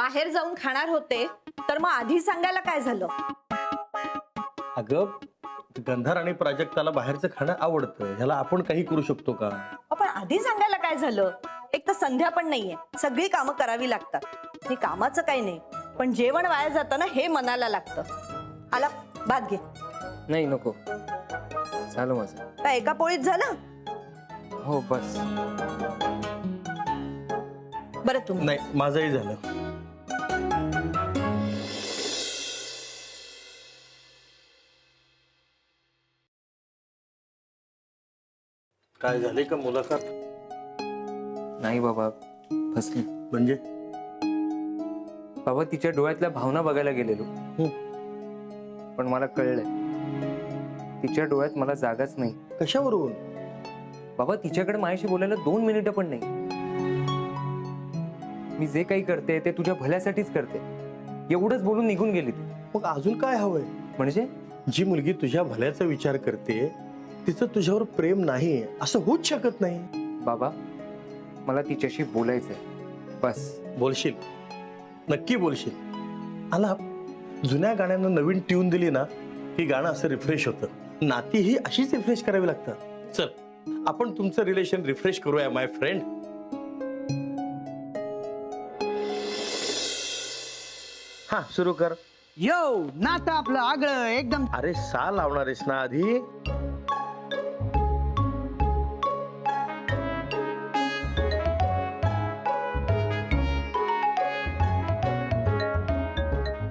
बाहेर जाऊन खाणार होते तर मग आधी सांगायला काय झालं? अगं गंधार आणि प्राजक्ताला बाहेरचं खाणं आवडतं, ह्याला आपण काही करू शकतो का? पण आधी सांगायला काय झालं? एक तर संध्या पण नाहीये, सगळी कामं करावी लागतात. हे कामाचं काही नाही, पण जेवण वाया जातं ना हे मनाला लागतं. आला भात घे. नाही नको, झालं माझं. काय एका पोळीत झालं? हो बस. बरं तुम्ही नाही, माझंही झालं. काय झाले का मुलाखत? नाही बाबा, फसली. म्हणजे बाबा तिच्या डोळ्यातल्या भावना बघायला गेलेलो, पण मला कळलंय तिच्या डोळ्यात मला जागाच नाही. कशावरून? बाबा तिच्याकडे माझ्याशी बोलायला 2 मिनिटं पण नाही. मी जे काही करते ते तुझ्या भल्यासाठीच करते, एवढंच बोलून निघून गेली ती. मग अजून काय हवंय? म्हणजे जी मुलगी तुझ्या भल्याचा विचार करते तिचं तुझ्यावर प्रेम नाही असं होऊच शकत नाही. बाबा मला तिच्याशी बोलायचंय, बस. बोलशील, नक्की बोलशील. आला जुन्या गाण्यांना नवीन ट्यून दिली ना की गाणं असं रिफ्रेश होतं. नाती ही अशीच रिफ्रेश करावी लागतात. चल आपण तुमचं रिलेशन रिफ्रेश करूया माय फ्रेंड. हा सुरू कर. यो नातं आपलं आगळं एकदम. अरे सा लावणार आहेस ना आधी?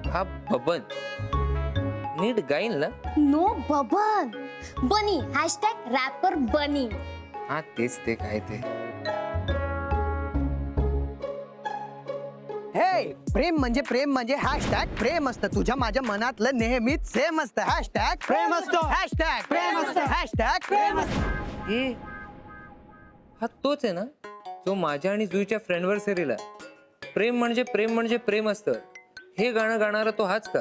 हा बबन नीट गाईल ना? नो बबन, बनी #रॅपर बनी. हा तेच ते काय ते. हे प्रेम म्हणजे #प्रेम असतं. तुझ्या माझ्या मनातलं नेहमीच सेम असतं. #प्रेम असतो. #प्रेम असतं. #प्रेम असतं. ए हा तोच आहे ना जो माझ्या आणि जुईच्या फ्रेंडवर्सरीला प्रेम म्हणजे प्रेम असतं हे गाणं गाणारा तो हाच का?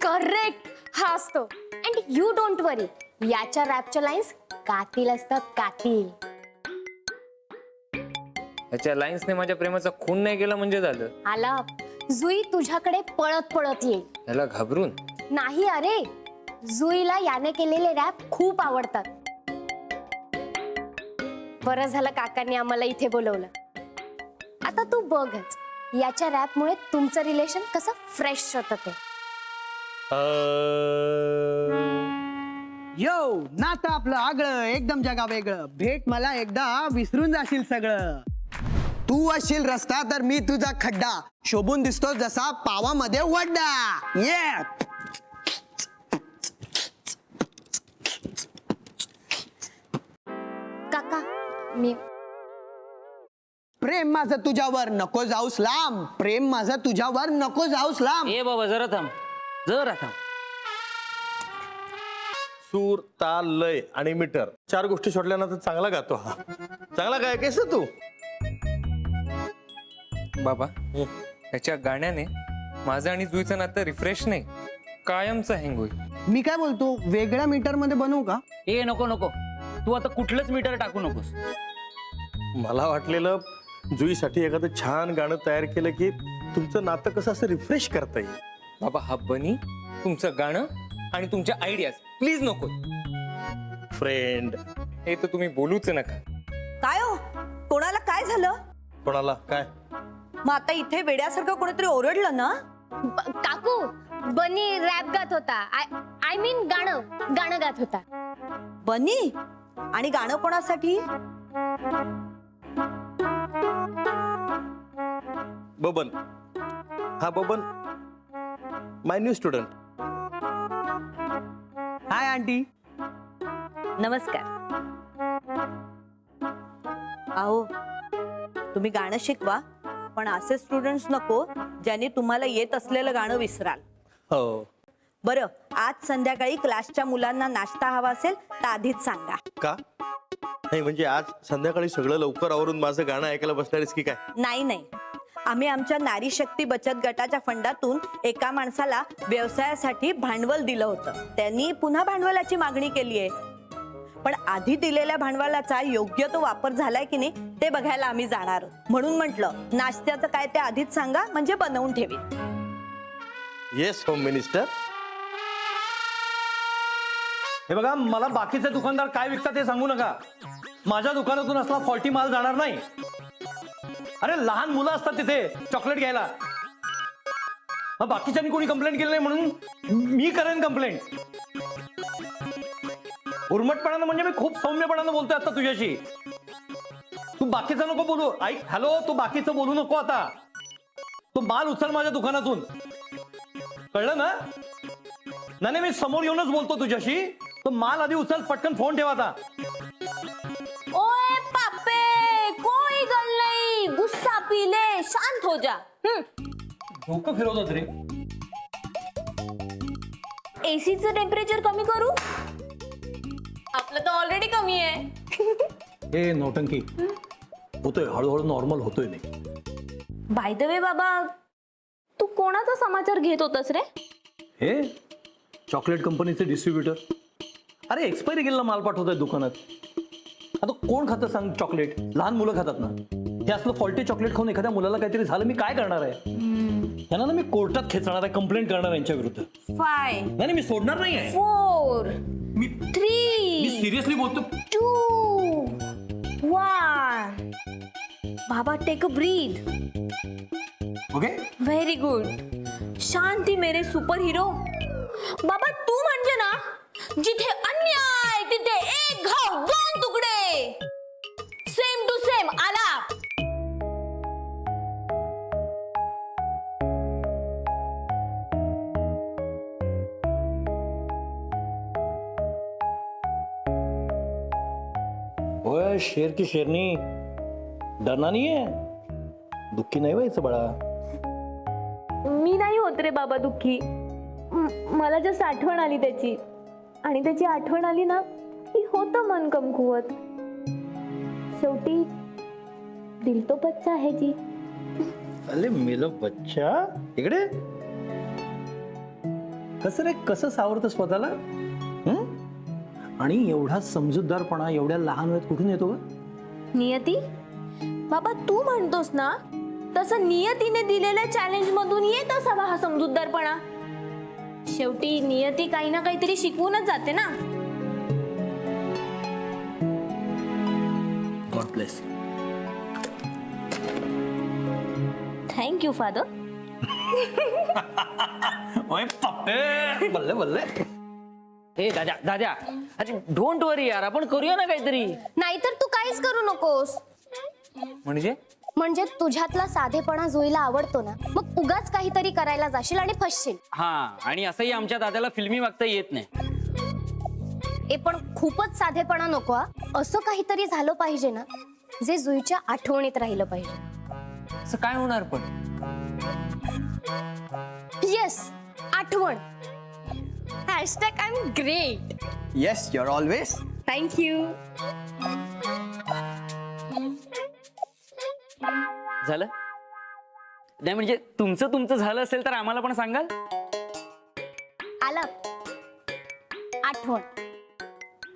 करेक्ट, हा असतो. अँड यू डोंट वरी, याच्या रॅपच्या लाईन्स कातील असतात, कातील. ह्याच्या लाईन्सने माझ्या प्रेमाचा खून नाही केला म्हणजे झालं. आला जुई तुझ्याकडे पळत पळत येईल. ह्याला घाबरून? नाही अरे, जुईला याने केलेले रॅप खूप आवडतात. बरं झालं काकांनी आम्हाला इथे बोलवलं. आता तू बघच याच्या रॅपमुळे तुमचं रिलेशन कसं फ्रेश होतं ते. यो नातं आपलं आगळं एकदम जगा वेगळं. भेट मला एकदा विसरून जाशील सगळं. तू असशील रस्ता तर मी तुझा खड्डा. शोभून दिसतो जसा पावामध्ये वड्डा. ये काका मी प्रेम माझं तुझ्यावर नको जाऊस लांब. प्रेम माझं तुझ्यावर नको जाऊस लांब. ए बाबा जरा थांब, जरा थांब. सूर, ताल, लय आणि मीटर 4 गोष्टी सोडल्यानंतर चांगला गातो हा. चांगला काय केस तू? बाबा ह्याच्या गाण्याने माझं आणि जुईचं नातं रिफ्रेश नाही, कायमचं हँग होईल. मी काय बोलतो, वेगळ्या मीटर मध्ये बनवू का? ए नको नको, तू आता कुठलंच मीटर टाकू नकोस. मला वाटलेलं जुईसाठी एखादं छान गाणं तयार केलं की तुमचं नातं कसं असं रिफ्रेश करता येईल. बाबा हा बनी तुमचं गाणं आणि तुमच्या आयडियाज प्लीज नको. फ्रेंड. हे तर तुम्ही बोलूच नका. काय हो, कोणाला काय झालं? कोणाला काय? मग आता इथे वेड्यासारखं कोणीतरी ओरडलं ना? काकू, बनी रॅप गात होता. आय मीन गाणं गात होता. बनी? आणि गाणं कोणासाठी? बबन. हा बबन माय न्यू स्टुडंट. Hi aunty. नमस्कार. अहो तुम्ही गाणं शिकवा, पण असे स्टुडंट्स नको ज्यांनी तुम्हाला येत असलेलं गाणं विसराल. हो. बरं, आज संध्याकाळी क्लासच्या मुलांना नाश्ता हवा असेल तर आधीच सांगा. का? नाही म्हणजे आज संध्याकाळी सगळं लवकर आवरून माझं गाणं ऐकायला बसणारीस की काय? नाही, आम्ही आमच्या नारी शक्ती बचत गटाच्या फंडातून एका माणसाला व्यवसायासाठी भांडवल दिलं होतं. त्यांनी पुन्हा भांडवलाची मागणी केली आहे. पण आधी दिलेल्या भांडवलाचा योग्य तो वापर झालाय की नाही ते बघायला आम्ही जाणार आहोत. म्हणून म्हटलं नाश्त्याचं काय ते आधीच सांगा, म्हणजे बनवून ठेवी. Yes home minister. हे बघा, मला बाकीचे दुकानदार काय विकतात ते सांगू नका. माझ्या दुकानातून असला फॉल्टी माल जाणार नाही. अरे लहान मुलं असतात तिथे चॉकलेट घ्यायला. मग बाकीच्यांनी कोणी कंप्लेंट केली नाही म्हणून मी करेन कंप्लेंट. उर्मटपणानं म्हणजे मी खूप सौम्यपणानं बोलतोय आता तुझ्याशी. तू बाकीचं नको बोलू. ऐक, हॅलो, तू बाकीचं बोलू नको आता. तू माल उचल माझ्या दुकानातून, कळलं ना? नाही मी समोर येऊनच बोलतो तुझ्याशी. तो माल आधी उचल, पटकन फोन ठेवा आता. ओए पापे, कोई गल नहीं, गुस्सा पी ले, शांत हो जा. डोकं फिरवतात रे. एसीचं टेम्परेचर कमी करू? आपलं तर ऑलरेडी कमी आहे. हे नौटंकी होतोय, हळूहळू नॉर्मल होतोय. नाही बाय द वे बाबा, तू कोणाचा समाचार घेत होतास रे? हे चॉकलेट कंपनीचे डिस्ट्रीब्युटर. अरे एक्सपायरी गेलेला माल पाठवतोय दुकानात. आता कोण खातं सांग चॉकलेट? लहान मुलं खातात ना. हे असलं फॉल्टी चॉकलेट खाऊन एखाद्या मुलाला काहीतरी झालं, मी काय करणार आहे? यांना ना मी कोर्टात खेचणार आहे, कंप्लेंट करणार यांच्या विरुद्ध. 5 नाही मी सोडणार नाही आहे. 4 मी 3 सिरियसली बोलतो. 2 1. बाबा, take a breath. Okay, very good. शांती मेरे सुपर हिरो. बाबा, तू म्हणजे ना, जिथे अन्याय तिथे एक घाव 2 तुकडे. सेम टू सेम आला. ओए शेर की शेरनी, डरना नहीं है. दुःखी नाही व्हायचं बाळा. मी नाही होत रे बाबा दुःखी. मला जस्ट आठवण आली त्याची, आणि त्याची आठवण आली ना की होतं मन कमकुवत. शेवटी दिल तो बच्चा आहे जी. अरे मेलो बच्चा, इकडे कसं रे, कसं सावरतं स्वतःला? आणि एवढा समजूतदारपणा एवढ्या लहान वयात कुठून येतो ग? नियती, बाबा तू म्हणतोस ना, तसं नियतीने दिलेल्या चॅलेंज मधून येत असावा हा समजूतदारपणा. शेवटी नियती काही ना काहीतरी शिकवूनच जाते ना. God bless. Thank you father. ओए पप्पे, बल्ले बल्ले. ए दादा दादा, अरे डोंट वरी यार, आपण करूया ना काहीतरी. नाहीतर तू काहीच करू नकोस. म्हणजे तुझ्यातला साधेपणा जुईला आवडतो ना, मग उगाच काहीतरी करायला जाशील आणि फसशील. हा, आणि असंही आमच्या दादाला फिल्मी वागता येत नाही. ए पण खूपच साधेपणा नको हा. असं काहीतरी झालं पाहिजे ना, जे जुईच्या आठवणीत राहिलं पाहिजे. असं काय होणार पण? येस, आठवण. Hashtag I am great. Yes, your always. Thank you. झालं नाही म्हणजे तुमचं झालं असेल तर आम्हाला पण सांगाल. आला. आठवण.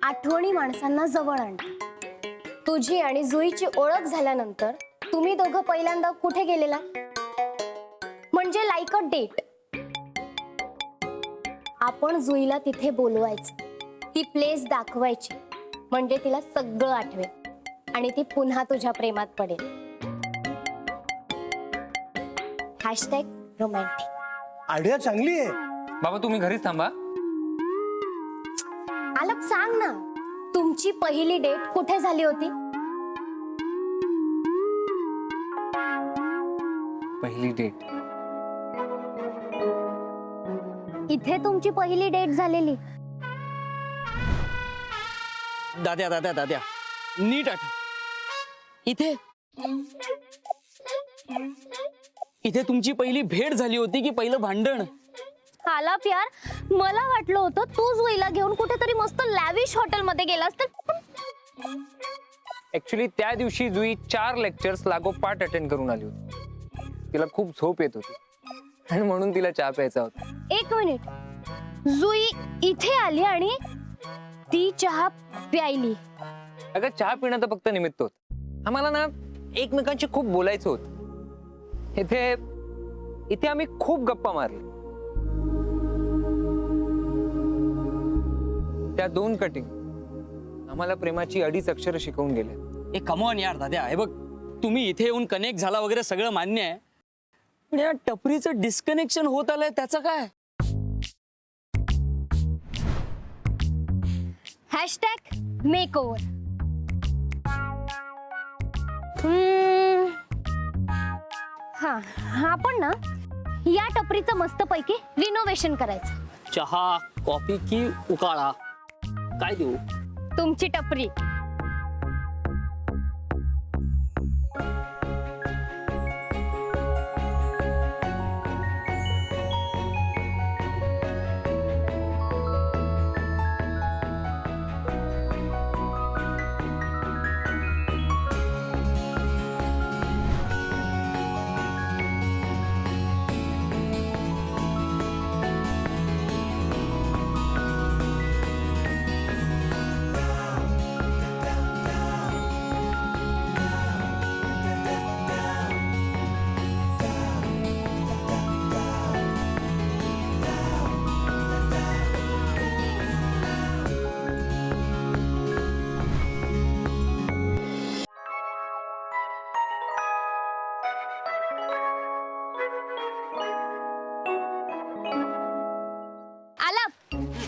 आठवणी माणसांना जवळ आणतात. तुझी आणि जुईची ओळख झाल्यानंतर तुम्ही दोघं पहिल्यांदा कुठे गेलेला? म्हणजे लाईक अ डेट. आपण जुईला तिथे बोलवायचं, ती प्लेस दाखवायची, म्हणजे तिला सगळं आठवेल आणि ती पुन्हा तुझ्या प्रेमात पडेल. Hashtag romantic. आयडिया चांगली आहे. बाबा तुम्ही घरीच थांबा. आलप सांग ना, तुमची पहिली डेट कुठे झाली होती? पहिली डेट इथे तुमची पहिली डेट झालेली. दाद्या दाद्या दाद्या, नीट आठव. इथे इथे तुमची पहिली भेट झाली होती की पहिलं भांडण? आलाप यार, मला वाटलं होतं तू जुईला घेऊन कुठेतरी मस्त लॅविश हॉटेल मध्ये गेलास तर. ऍक्च्युली त्या दिवशी जुई 4 लेक्चर्स लागोपाठ अटेंड करून आली होती. तिला खूप झोप येत होती आणि म्हणून तिला चहा प्यायचा होता. एक मिनिट, जुई इथे आली आणि ती चहा प्यायली. अगं चहा पिणं तर फक्त निमित्त होत. आम्हाला ना एकमेकांशी खूप बोलायचं होत. इथे इथे आम्ही खूप गप्पा मारल्या. त्या 2 कटिंग आम्हाला प्रेमाची 2.5 अक्षर शिकवून गेले. ए कमॉन यार दाद्या, हे बघ तुम्ही इथे येऊन कनेक्ट झाला वगैरे सगळं मान्य आहे, पण या टपरीचं डिस्कनेक्शन होत आलंय त्याचं काय? #मेकओव्हर. हा आपण ना या टपरीचं मस्तपैकी रिनोव्हेशन करायचं. चहा कॉफी की उकाळा काय देऊ? तुमची टपरी.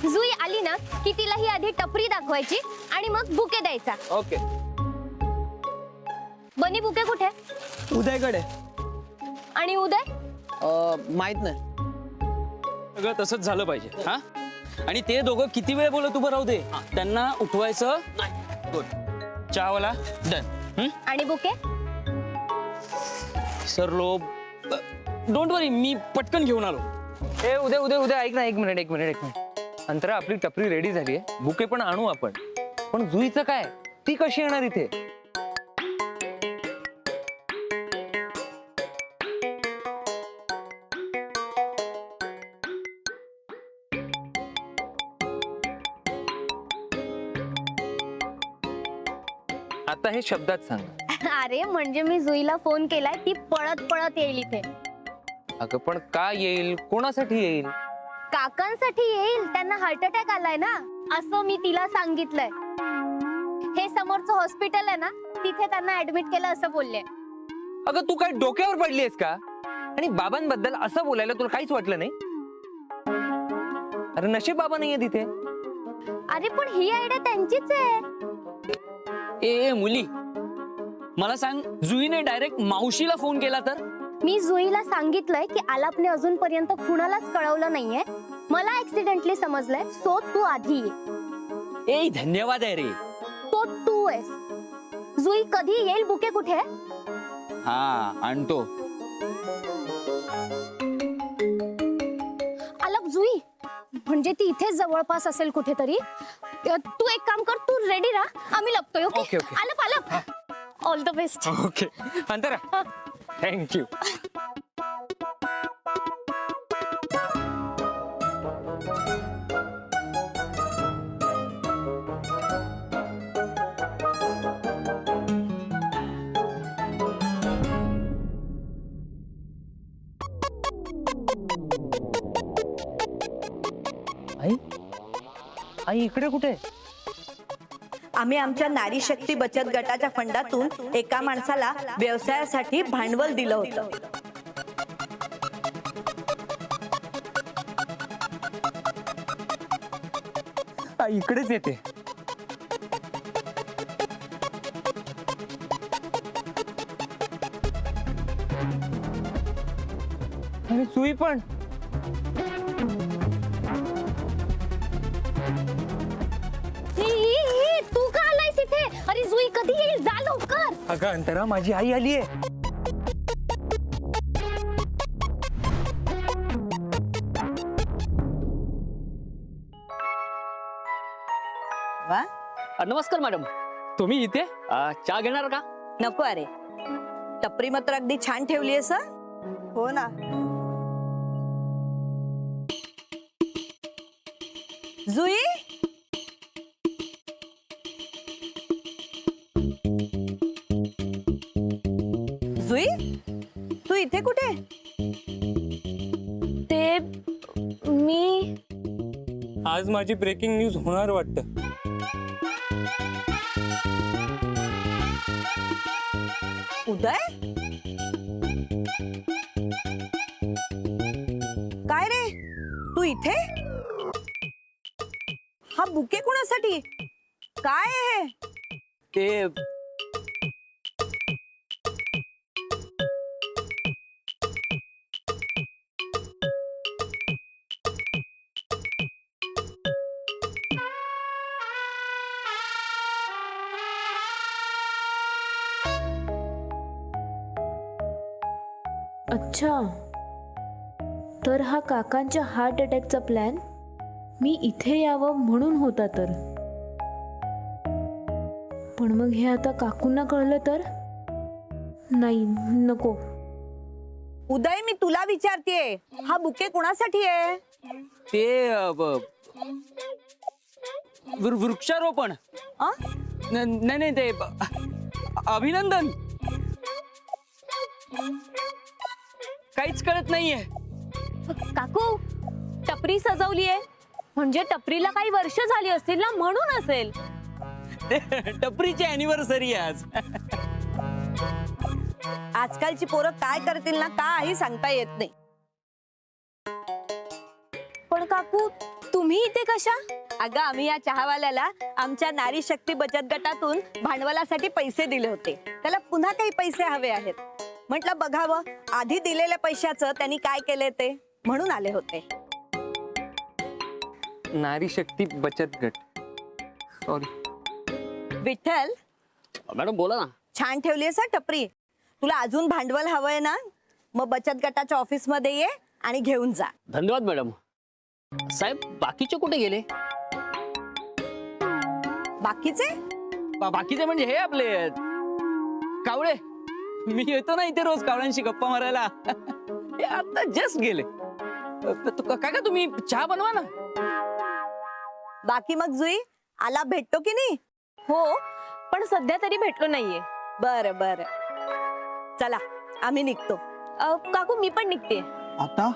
जुई आली ना की तिला ही आधी टपरी दाखवायची आणि मग बुके द्यायचा. ओके. बनी बुके कुठे? उदयकडे. आणि उदय? माहित नाही. सगळं तसंच झालं पाहिजे. हा, आणि ते दोघं किती वेळ बोलत उभं राहू दे, त्यांना उठवायचं नाही. गुड. चहावाला डन. आणि बुके? सर लो, डोंट वरी, मी पटकन घेऊन आलो. ए उद्या उद्या उद्या ऐक ना, एक मिनिट. अंतरा, आपली टपरी रेडी झाली आहे. बुके पण आणू आपण. पण जुईचं काय? ती कशी येणार इथे? आता हे शब्दात सांग. अरे म्हणजे मी जुईला फोन केलाय, ती पळत पळत येईल इथे. अगं पण का येईल? कोणासाठी येईल? काकांसाठी येईल, त्यांना हार्ट अटॅक आलाय ना, असं मी तिला सांगितलंय. हे समोरचं हॉस्पिटल आहे ना, तिथे त्यांना ऍडमिट केलं असं बोलले. अगं तू काय डोक्यावर पडलीयस का? आणि बाबांबद्दल असं बोलायला तुला काहीच वाटलं नाही? अरे नशीब बाबा नाहीये तिथे. अरे पण ही आयडिया त्यांचीच आहे. ए मुली, मला सांग, जुईने डायरेक्ट मावशीला फोन केला तर? मी जुईला सांगितलंय की आलापने अजूनपर्यंत कुणालाच कळवलं नाहीये, मला ऍक्सिडेंटली समजलंय, सो तू आधी ये. ए धन्यवाद आहे रे. तो तू आहेस. जुई कधी येईल? बुके कुठे? हा आणतो. आलाप जुई म्हणजे ती इथेच जवळपास असेल कुठेतरी. तू एक काम कर, तू रेडी राहा, आम्ही लपतोय. Okay okay, okay. Alap all the best. Okay Antara, thank you. आई आई इकडे कुठे? आम्ही आमच्या नारी शक्ती बचत गटाच्या फंडातून एका माणसाला व्यवसायासाठी भांडवल दिलं होतं. आई इकडेच येते. अरे सुई पण. तू का आलायस इथे? अरे जुई कधी येईल? जा लवकर. अगं अंतरा, माझी आई आलीये. वा, नमस्कार मॅडम, तुम्ही इथे चहा घेणार का? नको. अरे टपरी मात्र अगदी छान ठेवली आहेस. हो ना. जुई, आज माझी ब्रेकिंग न्यूज होणार वाटतं. उदय, काय रे तू इथे? हा बुके कोणासाठी? काय आहे हे? ते अच्छा, तर हा काकांच्या हार्ट अटॅकचा प्लॅन मी इथे यावं म्हणून होता तर. पण मग हे आता काकूंना कळलं तर? नाही, नको. उदय, मी तुला विचारतेय, हा बुके कोणासाठी आहे? ते वृक्षारोपण. आ? नाही नाही, ते अभिनंदन. काहीच कळत नाहीये. काकू, टपरी सजवली आहे म्हणजे टपरीला काही वर्ष झाली असतील ना, म्हणून असेल. टपरीची अॅनिव्हर्सरी आज. आजकालची पोरं काय करतील ना, काही सांगता येत नाही. पण काकू, तुम्ही इथे कशा? अगं, आम्ही या चहावाल्याला आमच्या नारी शक्ती बचत गटातून भांडवलासाठी पैसे दिले होते. त्याला पुन्हा काही पैसे हवे आहेत. म्हटलं बघावं आधी दिलेल्या पैशाचं त्यांनी काय केले ते, म्हणून आले होते. नारी शक्ती बचत गट. सॉरी. विठ्ठल, मॅडम बोला ना. छान ठेवलीयस हा टपरी. तुला अजून भांडवल हवंय ना, मग बचत गटाच्या ऑफिस मध्ये ये आणि घेऊन जा. धन्यवाद मॅडम. साहेब, बाकीचे कुठे गेले? बाकीचे? बाकीचे म्हणजे हे आपले कावळे. मी येतो ना इथे रोज कावळ्यांशी गप्पा मारायला. हे आता जस्ट गेले. काय तुम्ही चहा बनवा ना. बाकी मग जुई आला भेटतो की नाही? हो, पण सध्या तरी भेटलो नाहीये. बरं बरं, चला आम्ही निघतो. काकू, मी पण निघते. आता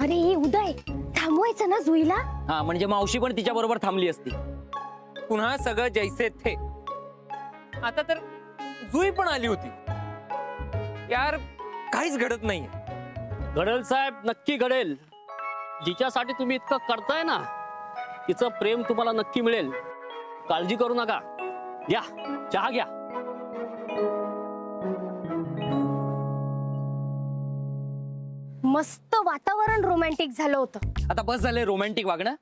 अरे उदय, थांबवायचं ना जुईला. हा, म्हणजे मावशी पण तिच्या बरोबर थांबली असती. पुन्हा सगळं जैसे थे. आता तर जुई पण आली होती. यार, काहीच घडत नाहीये. घडेल साहेब, नक्की घडेल. जिच्यासाठी तुम्ही इतकं करताय ना, तिचं प्रेम तुम्हाला नक्की मिळेल. काळजी करू नका. घ्या चहा घ्या. मस्त वातावरण रोमॅन्टिक झालं होतं. आता बस झालंय रोमॅन्टिक वागणं.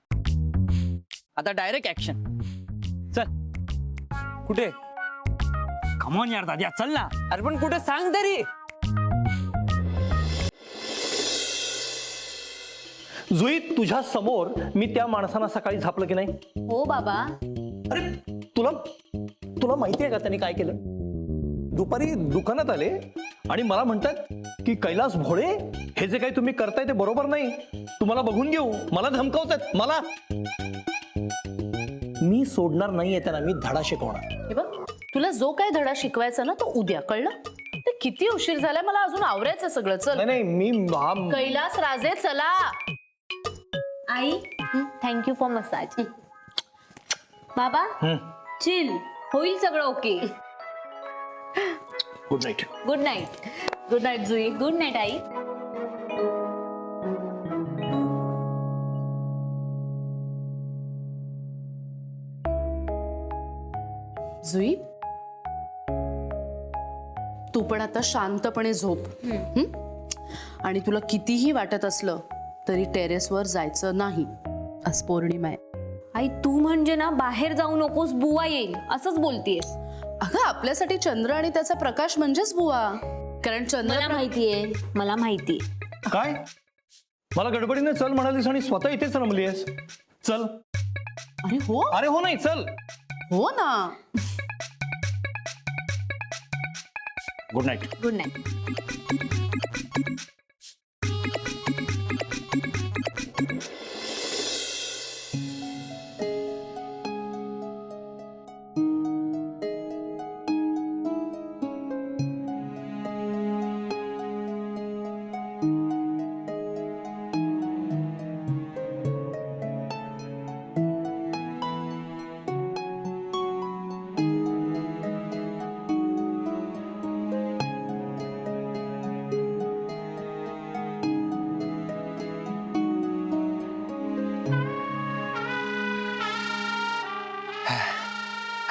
आता डायरेक्ट ऍक्शन. चल. कुठे? कमॉन यार दाद्या, चल ना. अरे पण कुठे सांग तरी. जुई, तुझ्या समोर मी त्या माणसांना सकाळी झापलं की नाही? हो बाबा. अरे तुला तुला माहिती आहे का त्यांनी काय केलं? दुपारी दुकानात आले आणि मला म्हणतात की कैलास भोळे, हे जे काही तुम्ही करताय ते बरोबर नाही, तुम्हाला बघून घेऊ. मला धमकावतात. मला मी सोडणार नाहीये त्यांना. मी धडा शिकवणार. हे बघ, तुला जो काय धडा शिकवायचा ना तो उद्या, कळलं? ते किती उशीर झालाय, मला अजून आवरायचं सगळं. चल. नाही मी कैलास राजे, चला. आई, थँक्यू फॉर मसाज. बाबा, चिल, होईल सगळं okay. Good night. Good night. Good night Jui. Good night आई. जुई, तू पण आता शांतपणे झोप. हं? आणि तुला कितीही वाटत असलं तरी टेरेसवर जायचं नाही. आज पौर्णिमा आहे. आई, तू म्हणजे ना बाहेर जाऊ नकोस, बुवा येईल असंच बोलतीयस. अगं, आपल्यासाठी चंद्र आणि त्याचा प्रकाश म्हणजेच बुवा. कारण चंद्र मला माहितीये, मला माहिती. काय? मला गडबडीने चल म्हणालीस आणि स्वतः इथेच रमलीस. चल. अरे हो. अरे हो नाही, चल. हो ना. Good night. Good night.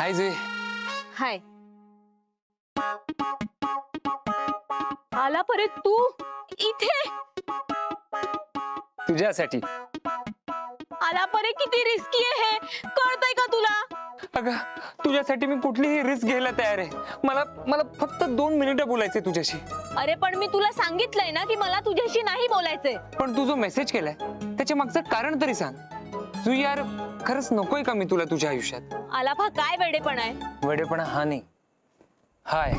Hi Jui. Hi. आला परत तू इथे. तुझ्यासाठी. आला परत किती रिस्की आहे हे कळतंय का तुला? अगं तुझ्यासाठी मी कुठलीही रिस्क घ्यायला तयार आहे. मला मला फक्त 2 मिनिटं बोलायचे तुझ्याशी. अरे पण मी तुला सांगितलंय ना की मला तुझ्याशी नाही बोलायचंय. पण तू जो मेसेज केलाय त्याच्या मागचं कारण तरी सांग. तू यार खरंच नकोय का मी तुला तुझ्या आयुष्यात? आलाफा काय वेडेपणा आहे? वेडेपणा हा नाही, हाय.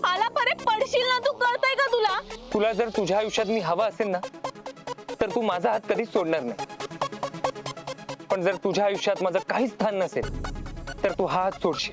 आला परत पडशील ना तू, कळतंय का तुला? तुला जर तुझ्या आयुष्यात मी हवा असेल ना तर तू माझा हात कधीच सोडणार नाही. पण जर तुझ्या आयुष्यात माझं काहीच स्थान नसेल तर तू हा हात सोडशील.